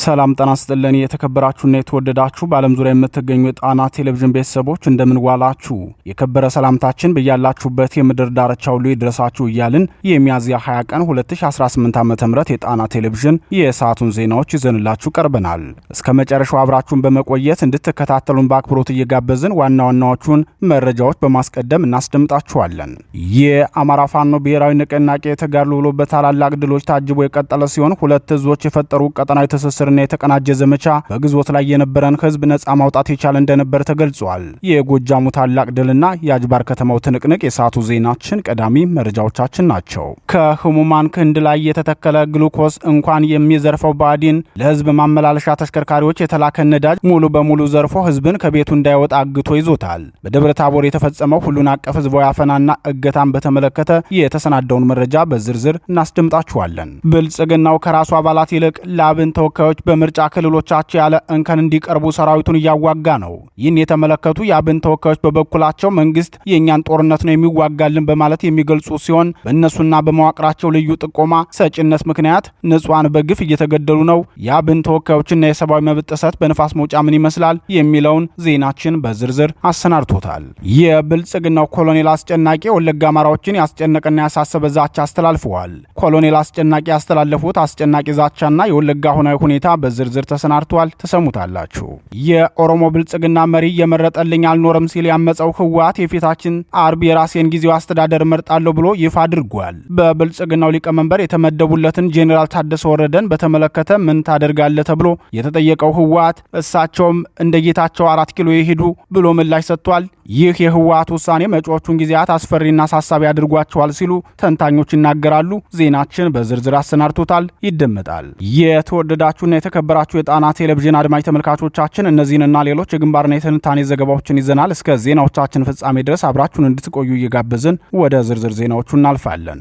ሰላም ጤና ይስጥልን የተከበራችሁና የተወደዳችሁ በዓለም ዙሪያ የምትገኙ የጣና ቴሌቪዥን ቤተሰቦች እንደምን ዋላችሁ። የከበረ ሰላምታችን በያላችሁበት የምድር ዳርቻ ሁሉ ይድረሳችሁ እያልን የሚያዝያ 20 ቀን 2018 ዓ.ም የጣና ቴሌቪዥን የሰዓቱን ዜናዎች ይዘንላችሁ ቀርበናል። እስከ መጨረሻው አብራችሁን በመቆየት እንድትከታተሉን በአክብሮት እየጋበዝን ዋና ዋናዎቹን መረጃዎች በማስቀደም እናስደምጣችኋለን። የአማራ ፋኖ ብሔራዊ ንቅናቄ ተጋድሎ ብሎ በታላላቅ ድሎች ታጅቦ የቀጠለ ሲሆን ሁለት ህዝቦች የፈጠሩ ቀጠናዊ ትስስርና የተቀናጀ ዘመቻ በግዞት ላይ የነበረን ህዝብ ነጻ ማውጣት የቻለ እንደነበር ተገልጿል። የጎጃሙ ታላቅ ድልና የአጅባር ከተማው ትንቅንቅ የሰዓቱ ዜናችን ቀዳሚ መረጃዎቻችን ናቸው። ከህሙማን ክንድ ላይ የተተከለ ግሉኮስ እንኳን የሚዘርፈው ብአዴን ለህዝብ ማመላለሻ ተሽከርካሪዎች የተላከ ነዳጅ ሙሉ በሙሉ ዘርፎ ህዝብን ከቤቱ እንዳይወጣ አግቶ ይዞታል። በደብረ ታቦር የተፈጸመው ሁሉን አቀፍ ህዝባዊ አፈናና እገታን በተመለከተ የተሰናዳውን መረጃ በዝርዝር እናስደምጣችኋለን። ብልጽግናው ከራሱ አባላት ይልቅ ለአብን ተወካዮች በምርጫ ክልሎቻቸው ያለ እንከን እንዲቀርቡ ሰራዊቱን እያዋጋ ነው። ይህን የተመለከቱ የአብን ተወካዮች በበኩላቸው መንግስት የእኛን ጦርነት ነው የሚዋጋልን በማለት የሚገልጹ ሲሆን በእነሱና በመዋቅራቸው ልዩ ጥቆማ ሰጭነት ምክንያት ንጹሃን በግፍ እየተገደሉ ነው። የአብን ተወካዮችና የሰብአዊ መብት ጥሰት በንፋስ መውጫ ምን ይመስላል የሚለውን ዜናችን በዝርዝር አሰናድቶታል። የብልጽግናው ኮሎኔል አስጨናቂ ወለጋ አማራዎችን ያስጨነቀና ያሳሰበ ዛቻ አስተላልፈዋል። ኮሎኔል አስጨናቂ ያስተላለፉት አስጨናቂ ዛቻና የወለጋ ሆናዊ ሁኔታ በዝርዝር ተሰናድቷል። ተሰሙታላችሁ። የኦሮሞ ብልጽግና መሪ የመረጠልኝ አልኖርም ሲል ያመፀው ህወሓት የፊታችን አርብ የራሴን ጊዜው አስተዳደር መርጣለሁ ብሎ ይፋ አድርጓል። በብልጽግናው ሊቀመንበር የተመደቡለትን ጄኔራል ታደሰ ወረደን በተመለከተ ምን ታደርጋለህ ተብሎ የተጠየቀው ህወሓት እሳቸውም እንደ ጌታቸው 4 ኪሎ ይሄዱ ብሎ ምላሽ ሰጥቷል። ይህ የህወሓት ውሳኔ መጪዎቹን ጊዜያት አስፈሪና አሳሳቢ አድርጓቸዋል ሲሉ ተንታኞች ይናገራሉ። ዜናችን በዝርዝር አሰናድቶታል፣ ይደመጣል። የተወደዳችሁና የተከበራችሁ የጣና ቴሌቪዥን አድማጭ ተመልካቾቻችን እነዚህንና ሌሎች የግንባርና የትንታኔ ዘገባዎችን ይዘናል። እስከ ዜናዎቻችን ፍጻሜ ድረስ አብራችሁን እንድትቆዩ እየጋበዝን ወደ ዝርዝር ዜናዎቹ እናልፋለን።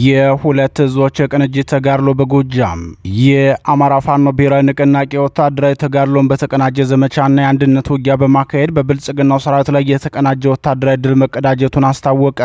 የሁለት ህዝቦች የቅንጅት ተጋድሎ በጎጃም የአማራ ፋኖ ብሔራዊ ንቅናቄ ወታደራዊ ተጋድሎን በተቀናጀ ዘመቻና የአንድነት ውጊያ በማካሄድ በብልጽግናው ሰራዊት ላይ የተቀናጀ ወታደራዊ ድል መቀዳጀቱን አስታወቀ።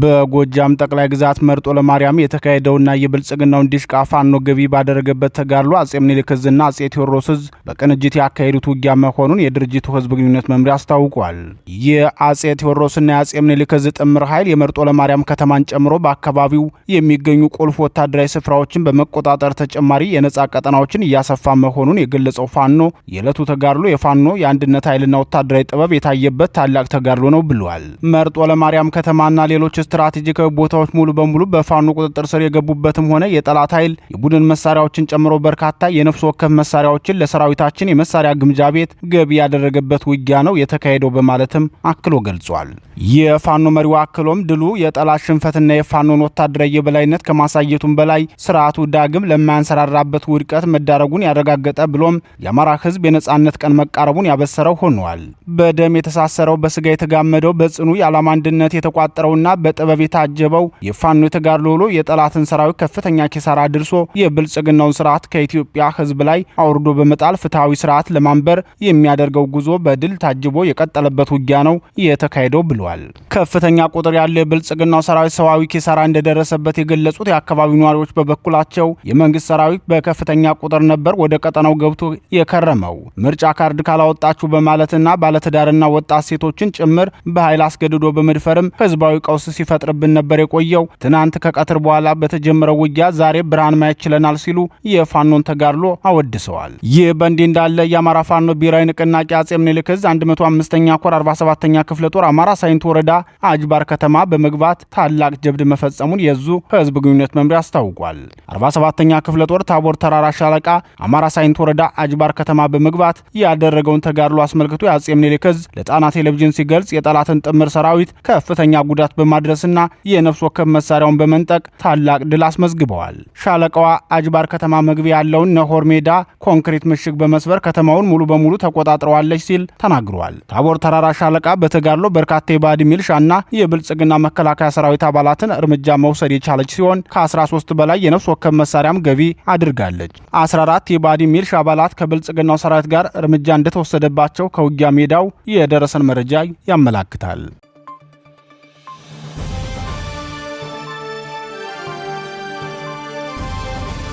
በጎጃም ጠቅላይ ግዛት መርጦ ለማርያም የተካሄደውና የብልጽግናውን ዲሽቃ ፋኖ ገቢ ባደረገበት ተጋድሎ አጼ ምኒልክ ዕዝና አጼ ቴዎድሮስ ዕዝ በቅንጅት ያካሄዱት ውጊያ መሆኑን የድርጅቱ ህዝብ ግንኙነት መምሪያ አስታውቋል። የአጼ ቴዎድሮስና የአጼ ምኒልክ ዕዝ ጥምር ኃይል የመርጦ ለማርያም ከተማን ጨምሮ በአካባቢው የሚገኙ ቁልፍ ወታደራዊ ስፍራዎችን በመቆጣጠር ተጨማሪ የነጻ ቀጠናዎችን እያሰፋ መሆኑን የገለጸው ፋኖ የዕለቱ ተጋድሎ የፋኖ የአንድነት ኃይልና ወታደራዊ ጥበብ የታየበት ታላቅ ተጋድሎ ነው ብሏል። መርጦ ለማርያም ከተማና ሌሎች ስትራቴጂካዊ ቦታዎች ሙሉ በሙሉ በፋኖ ቁጥጥር ስር የገቡበትም ሆነ የጠላት ኃይል የቡድን መሳሪያዎችን ጨምሮ በርካታ የነፍስ ወከፍ መሳሪያዎችን ለሰራዊታችን የመሳሪያ ግምጃ ቤት ገቢ ያደረገበት ውጊያ ነው የተካሄደው በማለትም አክሎ ገልጿል። የፋኖ መሪው አክሎም ድሉ የጠላት ሽንፈትና የፋኖን ወታደራዊ የበላይነት ከማሳየቱም በላይ ስርዓቱ ዳግም ለማያንሰራራበት ውድቀት መዳረጉን ያረጋገጠ ብሎም የአማራ ህዝብ የነጻነት ቀን መቃረቡን ያበሰረው ሆኗል። በደም የተሳሰረው በስጋ የተጋመደው በጽኑ የዓላማ አንድነት የተቋጠረውና በጥበብ የታጀበው የፋኖ የተጋድሎ ውሎ የጠላትን ሰራዊት ከፍተኛ ኪሳራ አድርሶ የብልጽግናውን ስርዓት ከኢትዮጵያ ህዝብ ላይ አውርዶ በመጣል ፍትሐዊ ስርዓት ለማንበር የሚያደርገው ጉዞ በድል ታጅቦ የቀጠለበት ውጊያ ነው የተካሄደው ብሏል። ከፍተኛ ቁጥር ያለው የብልጽግናው ሰራዊት ሰዋዊ ኪሳራ እንደደረሰበት የገለጹት የአካባቢው ነዋሪዎች በበኩላቸው የመንግስት ሰራዊት በከፍተኛ ቁጥር ነበር ወደ ቀጠናው ገብቶ የከረመው። ምርጫ ካርድ ካላወጣችሁ በማለትና ባለትዳርና ወጣት ሴቶችን ጭምር በኃይል አስገድዶ በመድፈርም ህዝባዊ ቀውስ ሲፈጥርብን ነበር የቆየው። ትናንት ከቀትር በኋላ በተጀመረው ውጊያ ዛሬ ብርሃን ማየት ችለናል ሲሉ የፋኖን ተጋድሎ አወድሰዋል። ይህ በእንዲህ እንዳለ የአማራ ፋኖ ብሔራዊ ንቅናቄ አጼ ምኒልክ ዕዝ 105ኛ ኮር 47ኛ ክፍለ ጦር አማራ ሳይንት ወረዳ አጅባር ከተማ በመግባት ታላቅ ጀብድ መፈጸሙን የዙ ህዝብ ግንኙነት መምሪያ አስታውቋል። 47ኛ ክፍለ ጦር ታቦር ተራራ ሻለቃ አማራ ሳይንት ወረዳ አጅባር ከተማ በመግባት ያደረገውን ተጋድሎ አስመልክቶ የአጼ ምኒልክ ዕዝ ለጣና ቴሌቪዥን ሲገልጽ የጠላትን ጥምር ሰራዊት ከፍተኛ ጉዳት በማድረስና የነፍስ ወከፍ መሳሪያውን በመንጠቅ ታላቅ ድል አስመዝግበዋል። ሻለቃዋ አጅባር ከተማ መግቢያ ያለውን ነሆር ሜዳ ኮንክሪት ምሽግ በመስበር ከተማውን ሙሉ በሙሉ ተቆጣጥረዋለች ሲል ተናግሯል። ታቦር ተራራ ሻለቃ በተጋድሎ በርካታ የብአዴን ሚልሻና የብልጽግና መከላከያ ሰራዊት አባላትን እርምጃ መውሰድ የቻለች ሲሆን ከ13 በላይ የነፍስ ወከፍ መሳሪያም ገቢ አድርጋለች። 14 የብአዴን ሚልሻ አባላት ከብልጽግናው ሰራዊት ጋር እርምጃ እንደተወሰደባቸው ከውጊያ ሜዳው የደረሰን መረጃ ያመላክታል።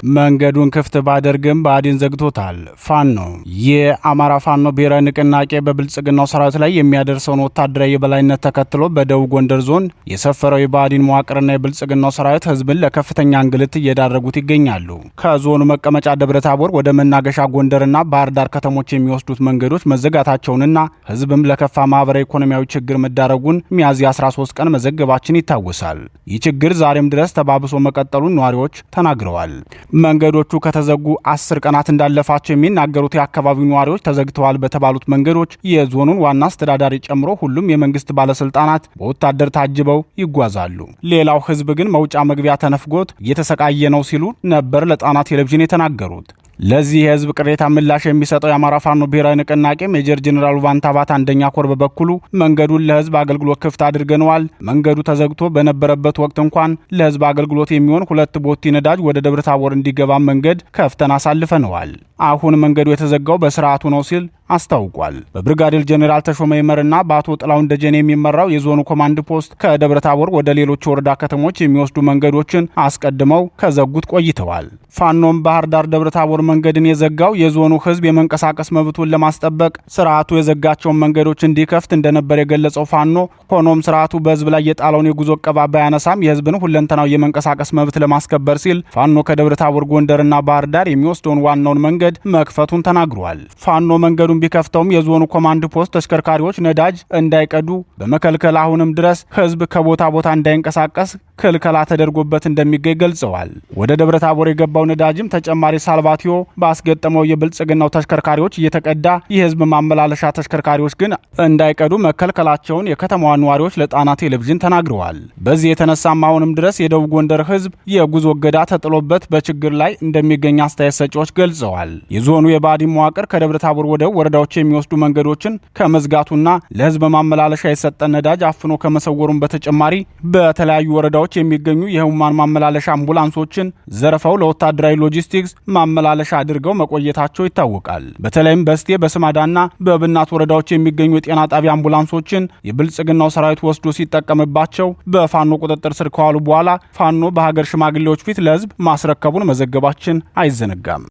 መንገዱን ክፍት ባደርግም ብአዴን ዘግቶታል። ፋኖ የአማራ ፋኖ ብሔራዊ ንቅናቄ በብልጽግናው ሰራዊት ላይ የሚያደርሰውን ወታደራዊ የበላይነት ተከትሎ በደቡብ ጎንደር ዞን የሰፈረው የብአዴን መዋቅርና የብልጽግናው ሰራዊት ህዝብን ለከፍተኛ እንግልት እየዳረጉት ይገኛሉ። ከዞኑ መቀመጫ ደብረታቦር ወደ መናገሻ ጎንደርና ባህር ዳር ከተሞች የሚወስዱት መንገዶች መዘጋታቸውንና ህዝብም ለከፋ ማህበራዊ ኢኮኖሚያዊ ችግር መዳረጉን ሚያዝያ 13 ቀን መዘገባችን ይታወሳል። ይህ ችግር ዛሬም ድረስ ተባብሶ መቀጠሉን ነዋሪዎች ተናግረዋል። መንገዶቹ ከተዘጉ 10 ቀናት እንዳለፋቸው የሚናገሩት የአካባቢው ነዋሪዎች ተዘግተዋል በተባሉት መንገዶች የዞኑን ዋና አስተዳዳሪ ጨምሮ ሁሉም የመንግስት ባለስልጣናት በወታደር ታጅበው ይጓዛሉ። ሌላው ህዝብ ግን መውጫ መግቢያ ተነፍጎት እየተሰቃየ ነው ሲሉ ነበር ለጣና ቴሌቪዥን የተናገሩት። ለዚህ የህዝብ ቅሬታ ምላሽ የሚሰጠው የአማራ ፋኖ ብሔራዊ ንቅናቄ ሜጀር ጄኔራል ቫንታባት አንደኛ ኮር በበኩሉ መንገዱን ለህዝብ አገልግሎት ክፍት አድርገነዋል። መንገዱ ተዘግቶ በነበረበት ወቅት እንኳን ለህዝብ አገልግሎት የሚሆን 2 ቦቲ ነዳጅ ወደ ደብረታቦር እንዲገባ መንገድ ከፍተን አሳልፈነዋል። አሁን መንገዱ የተዘጋው በስርዓቱ ነው ሲል አስታውቋል። በብርጋዴር ጄኔራል ተሾመ ይመርና በአቶ ጥላውን ደጀኔ የሚመራው የዞኑ ኮማንድ ፖስት ከደብረታቦር ወደ ሌሎች ወረዳ ከተሞች የሚወስዱ መንገዶችን አስቀድመው ከዘጉት ቆይተዋል። ፋኖም ባህር ዳር ደብረታቦር መንገድን የዘጋው የዞኑ ህዝብ የመንቀሳቀስ መብቱን ለማስጠበቅ ስርዓቱ የዘጋቸውን መንገዶች እንዲከፍት እንደነበር የገለጸው ፋኖ ሆኖም ስርዓቱ በህዝብ ላይ የጣለውን የጉዞ እቀባ ባያነሳም የህዝብን ሁለንተናዊ የመንቀሳቀስ መብት ለማስከበር ሲል ፋኖ ከደብረታቦር ጎንደርና ባህር ዳር የሚወስደውን ዋናውን መንገድ መክፈቱን ተናግሯል። ፋኖ መንገዱን ቢከፍተውም የዞኑ ኮማንድ ፖስት ተሽከርካሪዎች ነዳጅ እንዳይቀዱ በመከልከል አሁንም ድረስ ህዝብ ከቦታ ቦታ እንዳይንቀሳቀስ ክልከላ ተደርጎበት እንደሚገኝ ገልጸዋል። ወደ ደብረታቦር የገባው ነዳጅም ተጨማሪ ሳልቫቲዮ ባስገጠመው የብልጽግናው ተሽከርካሪዎች እየተቀዳ የህዝብ ማመላለሻ ተሽከርካሪዎች ግን እንዳይቀዱ መከልከላቸውን የከተማዋ ነዋሪዎች ለጣና ቴሌቪዥን ተናግረዋል። በዚህ የተነሳም አሁንም ድረስ የደቡብ ጎንደር ህዝብ የጉዞ እገዳ ተጥሎበት በችግር ላይ እንደሚገኝ አስተያየት ሰጪዎች ገልጸዋል። የዞኑ የብአዴን መዋቅር ከደብረታቦር ወደ ወረዳዎች የሚወስዱ መንገዶችን ከመዝጋቱና ለህዝብ ማመላለሻ የሰጠን ነዳጅ አፍኖ ከመሰወሩም በተጨማሪ በተለያዩ ወረዳዎች የሚገኙ የህሙማን ማመላለሻ አምቡላንሶችን ዘርፈው ለወታደራዊ ሎጂስቲክስ ማመላለሻ አድርገው መቆየታቸው ይታወቃል። በተለይም በስቴ በስማዳና በብናት ወረዳዎች የሚገኙ የጤና ጣቢያ አምቡላንሶችን የብልጽግናው ሰራዊት ወስዶ ሲጠቀምባቸው በፋኖ ቁጥጥር ስር ከዋሉ በኋላ ፋኖ በሀገር ሽማግሌዎች ፊት ለህዝብ ማስረከቡን መዘገባችን አይዘነጋም።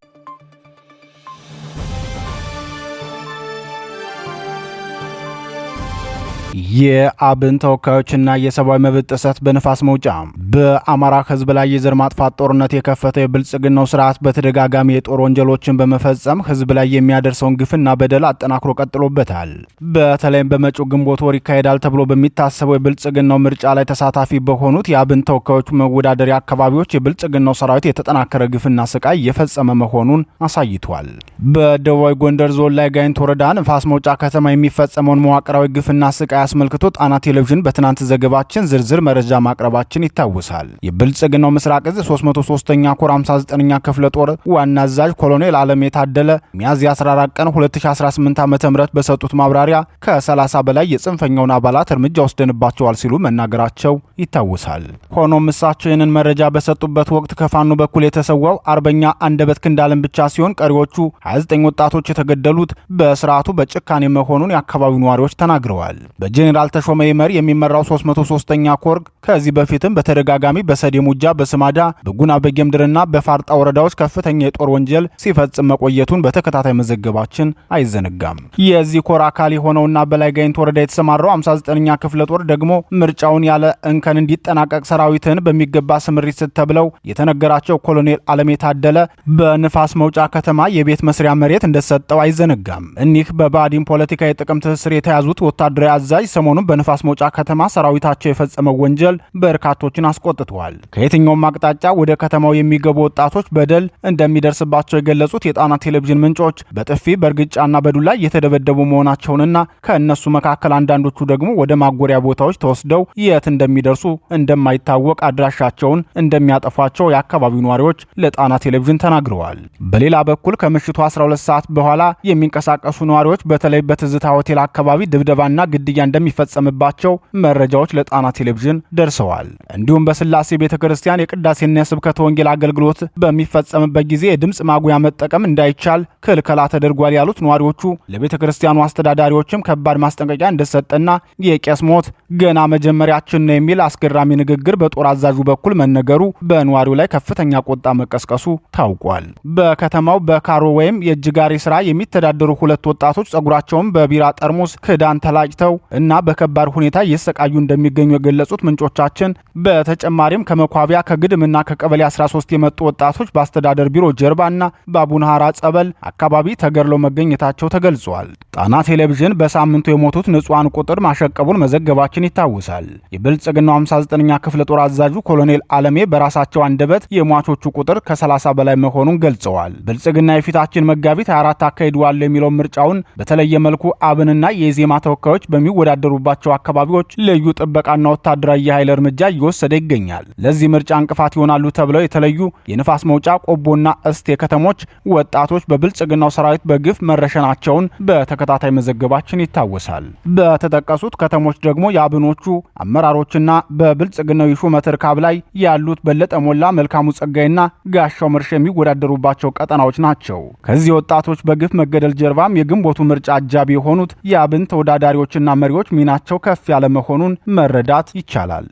የአብን ተወካዮችና የሰብአዊ መብት ጥሰት በንፋስ መውጫ በአማራ ህዝብ ላይ የዘር ማጥፋት ጦርነት የከፈተው የብልጽግናው ስርዓት በተደጋጋሚ የጦር ወንጀሎችን በመፈጸም ህዝብ ላይ የሚያደርሰውን ግፍና በደል አጠናክሮ ቀጥሎበታል። በተለይም በመጪው ግንቦት ወር ይካሄዳል ተብሎ በሚታሰበው የብልጽግናው ምርጫ ላይ ተሳታፊ በሆኑት የአብን ተወካዮች መወዳደሪያ አካባቢዎች የብልጽግናው ሰራዊት የተጠናከረ ግፍና ስቃይ እየፈጸመ መሆኑን አሳይቷል። በደቡባዊ ጎንደር ዞን ላይ ጋይንት ወረዳ ንፋስ መውጫ ከተማ የሚፈጸመውን መዋቅራዊ ግፍና ስቃይ አስመልክቶ ጣና ቴሌቪዥን በትናንት ዘገባችን ዝርዝር መረጃ ማቅረባችን ይታወሳል። የብልጽግናው ምስራቅ እዝ 303ኛ ኮር 59ኛ ክፍለ ጦር ዋና አዛዥ ኮሎኔል አለም የታደለ ሚያዝያ 14 ቀን 2018 ዓ.ም በሰጡት ማብራሪያ ከ30 በላይ የጽንፈኛውን አባላት እርምጃ ወስደንባቸዋል ሲሉ መናገራቸው ይታወሳል። ሆኖም እሳቸው ይህንን መረጃ በሰጡበት ወቅት ከፋኖ በኩል የተሰዋው አርበኛ አንደበት ክንዳለም ብቻ ሲሆን ቀሪዎቹ 29 ወጣቶች የተገደሉት በስርዓቱ በጭካኔ መሆኑን የአካባቢው ነዋሪዎች ተናግረዋል። ጄኔራል ተሾመ ይመር የሚመራው 303ኛ ኮር ከዚህ በፊትም በተደጋጋሚ በሰዴ ሙጃ፣ በስማዳ፣ በጉና በጌምድርና በፋርጣ ወረዳዎች ከፍተኛ የጦር ወንጀል ሲፈጽም መቆየቱን በተከታታይ መዘገባችን አይዘነጋም። የዚህ ኮር አካል የሆነውና በላይ ጋይንት ወረዳ የተሰማራው 59ኛ ክፍለ ጦር ደግሞ ምርጫውን ያለ እንከን እንዲጠናቀቅ ሰራዊትን በሚገባ ስምሪት ስተብለው የተነገራቸው ኮሎኔል አለም የታደለ በንፋስ መውጫ ከተማ የቤት መስሪያ መሬት እንደሰጠው አይዘነጋም። እኒህ በብአዴን ፖለቲካ የጥቅም ትስስር የተያዙት ወታደራዊ አዛዥ ሰሞኑን በንፋስ መውጫ ከተማ ሰራዊታቸው የፈጸመው ወንጀል በርካቶችን አስቆጥተዋል። ከየትኛውም አቅጣጫ ወደ ከተማው የሚገቡ ወጣቶች በደል እንደሚደርስባቸው የገለጹት የጣና ቴሌቪዥን ምንጮች በጥፊ በእርግጫና በዱላ እየተደበደቡ መሆናቸውንና ከእነሱ መካከል አንዳንዶቹ ደግሞ ወደ ማጎሪያ ቦታዎች ተወስደው የት እንደሚደርሱ እንደማይታወቅ አድራሻቸውን እንደሚያጠፏቸው የአካባቢው ነዋሪዎች ለጣና ቴሌቪዥን ተናግረዋል። በሌላ በኩል ከምሽቱ 12 ሰዓት በኋላ የሚንቀሳቀሱ ነዋሪዎች በተለይ በትዝታ ሆቴል አካባቢ ድብደባና ግድያ እንደሚፈጸምባቸው መረጃዎች ለጣና ቴሌቪዥን ደርሰዋል። እንዲሁም በስላሴ ቤተክርስቲያን የቅዳሴና የስብከተ ወንጌል አገልግሎት በሚፈጸምበት ጊዜ የድምፅ ማጉያ መጠቀም እንዳይቻል ክልከላ ተደርጓል ያሉት ነዋሪዎቹ ለቤተክርስቲያኑ አስተዳዳሪዎችም ከባድ ማስጠንቀቂያ እንደሰጠና የቄስ ሞት ገና መጀመሪያችን ነው የሚል አስገራሚ ንግግር በጦር አዛዡ በኩል መነገሩ በነዋሪው ላይ ከፍተኛ ቁጣ መቀስቀሱ ታውቋል። በከተማው በካሮ ወይም የእጅጋሪ ስራ የሚተዳደሩ ሁለት ወጣቶች ጸጉራቸውን በቢራ ጠርሙስ ክዳን ተላጭተው እና በከባድ ሁኔታ እየሰቃዩ እንደሚገኙ የገለጹት ምንጮቻችን በተጨማሪም ከመኳቢያ ከግድምና ከቀበሌ 13 የመጡ ወጣቶች በአስተዳደር ቢሮ ጀርባና በአቡነ ሐራ ጸበል አካባቢ ተገድለው መገኘታቸው ተገልጿል። ጣና ቴሌቪዥን በሳምንቱ የሞቱት ንጹሃን ቁጥር ማሸቀቡን መዘገባችን ይታወሳል። የብልጽግናው 59ኛ ክፍለ ጦር አዛዡ ኮሎኔል አለሜ በራሳቸው አንደበት የሟቾቹ ቁጥር ከ30 በላይ መሆኑን ገልጸዋል። ብልጽግና የፊታችን መጋቢት 24 አካሂደዋል የሚለው ምርጫውን በተለየ መልኩ አብንና የኢዜማ ተወካዮች በሚወዳደሩባቸው አካባቢዎች ልዩ ጥበቃና ወታደራዊ የኃይል እርምጃ እየወሰደ ይገኛል። ለዚህ ምርጫ እንቅፋት ይሆናሉ ተብለው የተለዩ የንፋስ መውጫ ቆቦና እስቴ ከተሞች ወጣቶች በብልጽግናው ሰራዊት በግፍ መረሸናቸውን በተከታታይ መዘገባችን ይታወሳል። በተጠቀሱት ከተሞች ደግሞ የአብኖቹ አመራሮችና በብልጽግናው ሹመት ርካብ ላይ ያሉት በለጠ ሞላ፣ መልካሙ ጸጋይና ጋሻው መርሽ የሚወዳደሩባቸው ቀጠናዎች ናቸው። ከዚህ ወጣቶች በግፍ መገደል ጀርባም የግንቦቱ ምርጫ አጃቢ የሆኑት የአብን ተወዳዳሪዎችና መሪዎች ሚናቸው ከፍ ያለ መሆኑን መረዳት ይቻላል።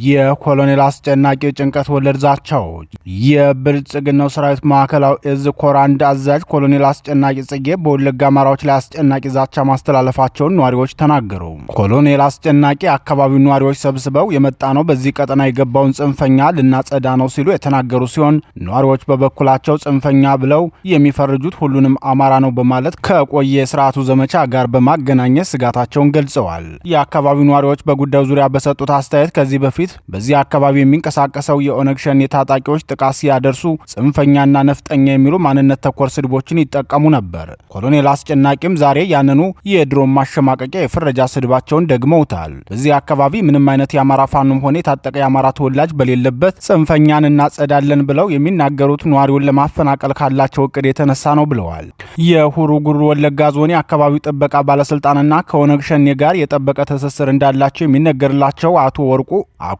የኮሎኔል አስጨናቂ ጭንቀት ወለድ ዛቻዎች። የብልጽግናው ሰራዊት ማዕከላዊ እዝ ኮር አንድ አዛዥ ኮሎኔል አስጨናቂ ጽጌ በወለጋ አማራዎች ላይ አስጨናቂ ዛቻ ማስተላለፋቸውን ነዋሪዎች ተናገሩ። ኮሎኔል አስጨናቂ አካባቢው ነዋሪዎች ሰብስበው የመጣ ነው በዚህ ቀጠና የገባውን ጽንፈኛ ልናጸዳ ነው ሲሉ የተናገሩ ሲሆን ነዋሪዎች በበኩላቸው ጽንፈኛ ብለው የሚፈርጁት ሁሉንም አማራ ነው በማለት ከቆየ ስርዓቱ ዘመቻ ጋር በማገናኘት ስጋታቸውን ገልጸዋል። የአካባቢው ነዋሪዎች በጉዳዩ ዙሪያ በሰጡት አስተያየት ከዚህ በፊት በዚህ አካባቢ የሚንቀሳቀሰው የኦነግ ሸኔ ታጣቂዎች ጥቃት ሲያደርሱ ጽንፈኛና ነፍጠኛ የሚሉ ማንነት ተኮር ስድቦችን ይጠቀሙ ነበር። ኮሎኔል አስጨናቂም ዛሬ ያንኑ የድሮን ማሸማቀቂያ የፍረጃ ስድባቸውን ደግመውታል። በዚህ አካባቢ ምንም አይነት የአማራ ፋኖም ሆነ የታጠቀ የአማራ ተወላጅ በሌለበት ጽንፈኛን እናጸዳለን ብለው የሚናገሩት ነዋሪውን ለማፈናቀል ካላቸው እቅድ የተነሳ ነው ብለዋል። የሁሩ ጉሩ ወለጋ ዞን የአካባቢው ጥበቃ ባለስልጣንና ከኦነግ ሸኔ ጋር የጠበቀ ትስስር እንዳላቸው የሚነገርላቸው አቶ ወርቁ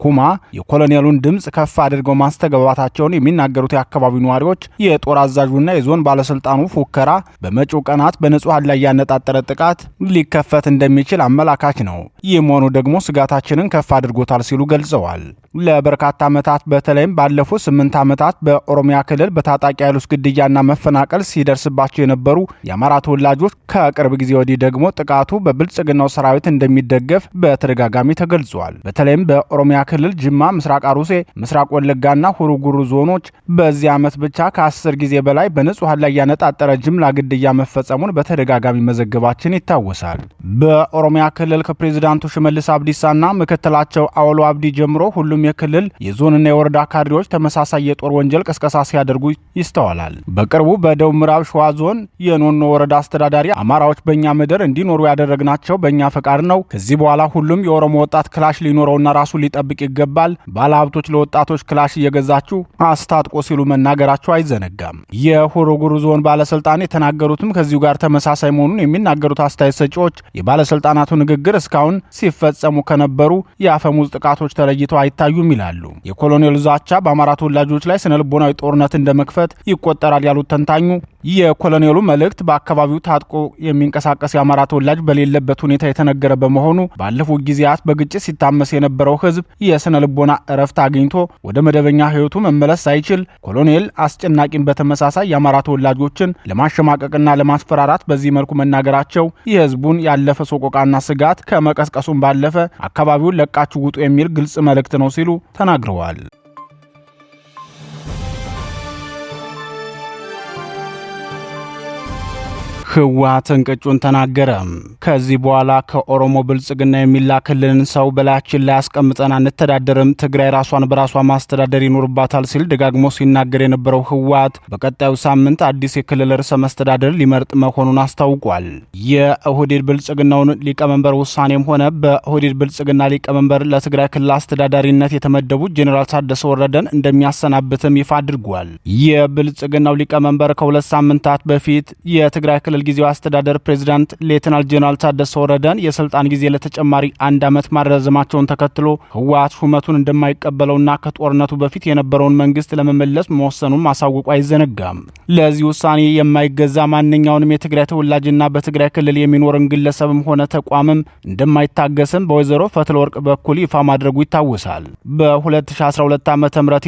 ኩማ የኮሎኔሉን ድምጽ ከፍ አድርገው ማስተጋባታቸውን የሚናገሩት የአካባቢው ነዋሪዎች የጦር አዛዡና የዞን ባለስልጣኑ ፉከራ በመጪው ቀናት በንጹሃን ላይ ያነጣጠረ ጥቃት ሊከፈት እንደሚችል አመላካች ነው። ይህ መሆኑ ደግሞ ስጋታችንን ከፍ አድርጎታል ሲሉ ገልጸዋል። ለበርካታ ዓመታት በተለይም ባለፉት 8 ዓመታት በኦሮሚያ ክልል በታጣቂ ኃይሎች ግድያና መፈናቀል ሲደርስባቸው የነበሩ የአማራ ተወላጆች ከቅርብ ጊዜ ወዲህ ደግሞ ጥቃቱ በብልጽግናው ሰራዊት እንደሚደገፍ በተደጋጋሚ ተገልጿል። በተለይም በኦሮሚያ ክልል ጅማ፣ ምስራቅ አሩሴ፣ ምስራቅ ወለጋና ሁሩ ጉሩ ዞኖች በዚህ ዓመት ብቻ ከ10 ጊዜ በላይ በንጹሃን ላይ ያነጣጠረ ጅምላ ግድያ መፈጸሙን በተደጋጋሚ መዘገባችን ይታወሳል። በኦሮሚያ ክልል ከፕሬዝዳንቱ ሽመልስ አብዲሳና ምክትላቸው አወሎ አብዲ ጀምሮ ሁሉም የክልል የዞንና የወረዳ ካድሬዎች ተመሳሳይ የጦር ወንጀል ቅስቀሳ ሲያደርጉ ይስተዋላል። በቅርቡ በደቡብ ምዕራብ ሸዋ ዞን የኖኖ ወረዳ አስተዳዳሪ አማራዎች በእኛ ምድር እንዲኖሩ ያደረግናቸው በእኛ ፈቃድ ነው። ከዚህ በኋላ ሁሉም የኦሮሞ ወጣት ክላሽ ሊኖረውና ራሱ ሊጠብቅ ይገባል። ባለሀብቶች ለወጣቶች ክላሽ እየገዛችሁ አስታጥቆ ሲሉ መናገራቸው አይዘነጋም። የሆሮ ጉሩ ዞን ባለስልጣን የተናገሩትም ከዚሁ ጋር ተመሳሳይ መሆኑን የሚናገሩት አስተያየት ሰጪዎች የባለስልጣናቱ ንግግር እስካሁን ሲፈጸሙ ከነበሩ የአፈሙዝ ጥቃቶች ተለይተው አይታዩም ይላሉ። የኮሎኔሉ ዛቻ በአማራ ተወላጆች ላይ ስነልቦናዊ ጦርነት እንደመክፈት ይቆጠራል ያሉት ተንታኙ የኮሎኔሉ መልእክት በአካባቢው ታጥቆ የሚንቀሳቀስ የአማራ ተወላጅ በሌለበት ሁኔታ የተነገረ በመሆኑ ባለፉት ጊዜያት በግጭት ሲታመስ የነበረው ህዝብ የስነ ልቦና እረፍት አግኝቶ ወደ መደበኛ ህይወቱ መመለስ ሳይችል ኮሎኔል አስጨናቂን በተመሳሳይ የአማራ ተወላጆችን ለማሸማቀቅና ለማስፈራራት በዚህ መልኩ መናገራቸው የህዝቡን ያለፈ ሶቆቃና ስጋት ከመቀስቀሱም ባለፈ አካባቢውን ለቃችሁ ውጡ የሚል ግልጽ መልእክት ነው ሲሉ ተናግረዋል። ህወሓት እንቅጩን ተናገረ። ከዚህ በኋላ ከኦሮሞ ብልጽግና የሚላክልን ሰው በላያችን ላይ አስቀምጠን አንተዳደርም፣ ትግራይ ራሷን በራሷ ማስተዳደር ይኖርባታል ሲል ደጋግሞ ሲናገር የነበረው ህወሓት በቀጣዩ ሳምንት አዲስ የክልል ርዕሰ መስተዳደር ሊመርጥ መሆኑን አስታውቋል። የኦህዴድ ብልጽግናውን ሊቀመንበር ውሳኔም ሆነ በኦህዴድ ብልጽግና ሊቀመንበር ለትግራይ ክልል አስተዳዳሪነት የተመደቡት ጄኔራል ታደሰ ወረደን እንደሚያሰናብትም ይፋ አድርጓል። የብልጽግናው ሊቀመንበር ከ2 ሳምንታት በፊት የትግራይ ክልል ጊዜያዊ አስተዳደር ፕሬዝዳንት ሌተናል ጄኔራል ታደሰ ወረደን የስልጣን ጊዜ ለተጨማሪ 1 ዓመት ማራዘማቸውን ተከትሎ ህወሓት ሹመቱን እንደማይቀበለውና ከጦርነቱ በፊት የነበረውን መንግስት ለመመለስ መወሰኑን ማሳወቁ አይዘነጋም። ለዚህ ውሳኔ የማይገዛ ማንኛውንም የትግራይ ተወላጅና በትግራይ ክልል የሚኖርን ግለሰብም ሆነ ተቋምም እንደማይታገስም በወይዘሮ ፈትለወርቅ በኩል ይፋ ማድረጉ ይታወሳል። በ2012 ዓ.ም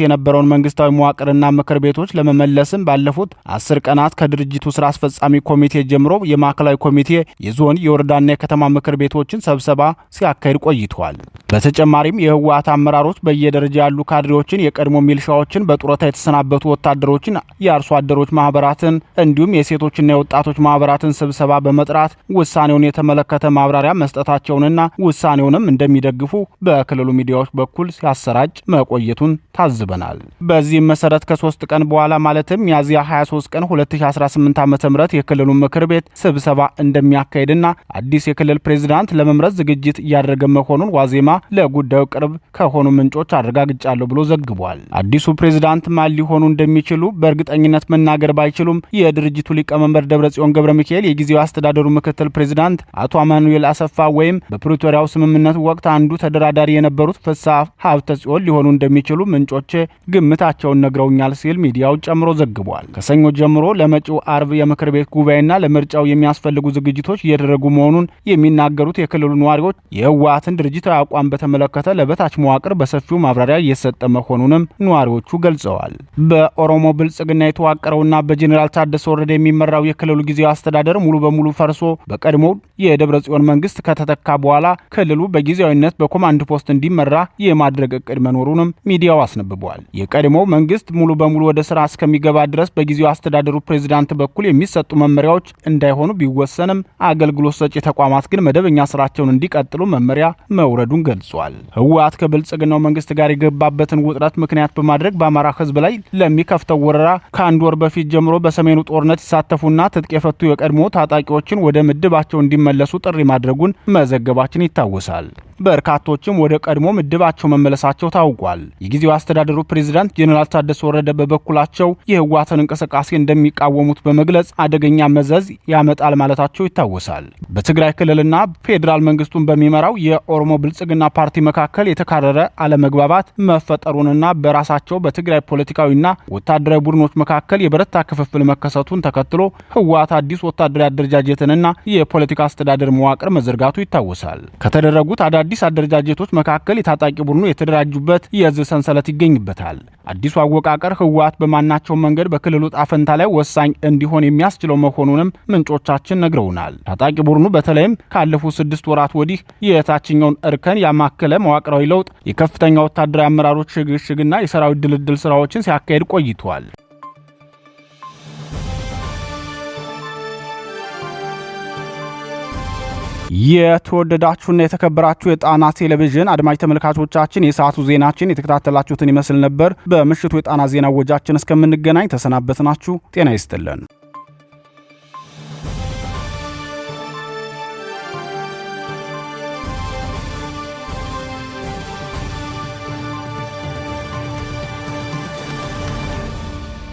የነበረውን መንግስታዊ መዋቅርና ምክር ቤቶች ለመመለስም ባለፉት 10 ቀናት ከድርጅቱ ስራ አስፈጻሚ ኮሚቴ ጀምሮ የማዕከላዊ ኮሚቴ የዞን የወረዳና የከተማ ምክር ቤቶችን ስብሰባ ሲያካሂድ ቆይቷል። በተጨማሪም የህወሓት አመራሮች በየደረጃ ያሉ ካድሬዎችን፣ የቀድሞ ሚሊሻዎችን፣ በጡረታ የተሰናበቱ ወታደሮችን፣ የአርሶ አደሮች ማህበራትን እንዲሁም የሴቶችና የወጣቶች ማህበራትን ስብሰባ በመጥራት ውሳኔውን የተመለከተ ማብራሪያ መስጠታቸውንና ውሳኔውንም እንደሚደግፉ በክልሉ ሚዲያዎች በኩል ሲያሰራጭ መቆየቱን ታዝበናል። በዚህም መሰረት ከ3 ቀን በኋላ ማለትም ሚያዝያ 23 ቀን 2018 ዓ.ም የክልሉ ምክር ቤት ስብሰባ እንደሚያካሄድና አዲስ የክልል ፕሬዝዳንት ለመምረጥ ዝግጅት እያደረገ መሆኑን ዋዜማ ለጉዳዩ ቅርብ ከሆኑ ምንጮች አረጋግጫለሁ ብሎ ዘግቧል። አዲሱ ፕሬዝዳንት ማን ሊሆኑ እንደሚችሉ በእርግጠኝነት መናገር ባይችሉም የድርጅቱ ሊቀመንበር ደብረጽዮን ገብረ ሚካኤል፣ የጊዜው አስተዳደሩ ምክትል ፕሬዝዳንት አቶ አማኑኤል አሰፋ ወይም በፕሪቶሪያው ስምምነት ወቅት አንዱ ተደራዳሪ የነበሩት ፍስሐ ሀብተ ጽዮን ሊሆኑ እንደሚችሉ ምንጮች ግምታቸውን ነግረውኛል ሲል ሚዲያው ጨምሮ ዘግቧል። ከሰኞ ጀምሮ ለመጪው አርብ የምክር ቤት ጉባኤና ለምርጫው የሚያስፈልጉ ዝግጅቶች እየተደረጉ መሆኑን የሚናገሩት የክልሉ ነዋሪዎች የህወሓትን ድርጅታዊ አቋም በተመለከተ ለበታች መዋቅር በሰፊው ማብራሪያ እየሰጠ መሆኑንም ነዋሪዎቹ ገልጸዋል። በኦሮሞ ብልጽግና የተዋቀረውና በጄኔራል ታደሰ ወረደ የሚመራው የክልሉ ጊዜያዊ አስተዳደር ሙሉ በሙሉ ፈርሶ በቀድሞ የደብረ ጽዮን መንግስት ከተተካ በኋላ ክልሉ በጊዜያዊነት በኮማንድ ፖስት እንዲመራ የማድረግ እቅድ መኖሩንም ሚዲያው አስነብቧል። የቀድሞው መንግስት ሙሉ በሙሉ ወደ ስራ እስከሚገባ ድረስ በጊዜያዊ አስተዳደሩ ፕሬዝዳንት በኩል የሚሰጡ መመሪያዎች እንዳይሆኑ ቢወሰንም አገልግሎት ሰጪ ተቋማት ግን መደበኛ ስራቸውን እንዲቀጥሉ መመሪያ መውረዱን ገልጿል። ህወሓት ከብልጽግናው መንግስት ጋር የገባበትን ውጥረት ምክንያት በማድረግ በአማራ ህዝብ ላይ ለሚከፍተው ወረራ ከ1 ወር በፊት ጀምሮ በሰሜኑ ጦርነት ይሳተፉና ትጥቅ የፈቱ የቀድሞ ታጣቂዎችን ወደ ምድባቸው እንዲመለሱ ጥሪ ማድረጉን መዘገባችን ይታወሳል። በርካቶችም ወደ ቀድሞ ምድባቸው መመለሳቸው ታውቋል። የጊዜው አስተዳደሩ ፕሬዝዳንት ጄኔራል ታደሰ ወረደ በበኩላቸው የህወሓትን እንቅስቃሴ እንደሚቃወሙት በመግለጽ አደገኛ መዘዝ ያመጣል ማለታቸው ይታወሳል። በትግራይ ክልልና ፌዴራል መንግስቱን በሚመራው የኦሮሞ ብልጽግና ፓርቲ መካከል የተካረረ አለመግባባት መፈጠሩንና በራሳቸው በትግራይ ፖለቲካዊና ወታደራዊ ቡድኖች መካከል የበረታ ክፍፍል መከሰቱን ተከትሎ ህወሓት አዲስ ወታደራዊ አደረጃጀትንና የፖለቲካ አስተዳደር መዋቅር መዘርጋቱ ይታወሳል። ከተደረጉት አዲስ አደረጃጀቶች መካከል የታጣቂ ቡድኑ የተደራጁበት የእዝ ሰንሰለት ይገኝበታል። አዲሱ አወቃቀር ህወሓት በማናቸው መንገድ በክልሉ ጣፈንታ ላይ ወሳኝ እንዲሆን የሚያስችለው መሆኑንም ምንጮቻችን ነግረውናል። ታጣቂ ቡድኑ በተለይም ካለፉት 6 ወራት ወዲህ የታችኛውን እርከን ያማከለ መዋቅራዊ ለውጥ፣ የከፍተኛ ወታደራዊ አመራሮች ሽግሽግና የሰራዊት ድልድል ስራዎችን ሲያካሄድ ቆይቷል። የተወደዳችሁና የተከበራችሁ የጣና ቴሌቪዥን አድማጭ ተመልካቾቻችን የሰዓቱ ዜናችን የተከታተላችሁትን ይመስል ነበር። በምሽቱ የጣና ዜና ወጃችን እስከምንገናኝ ተሰናበትናችሁ። ጤና ይስጥልን።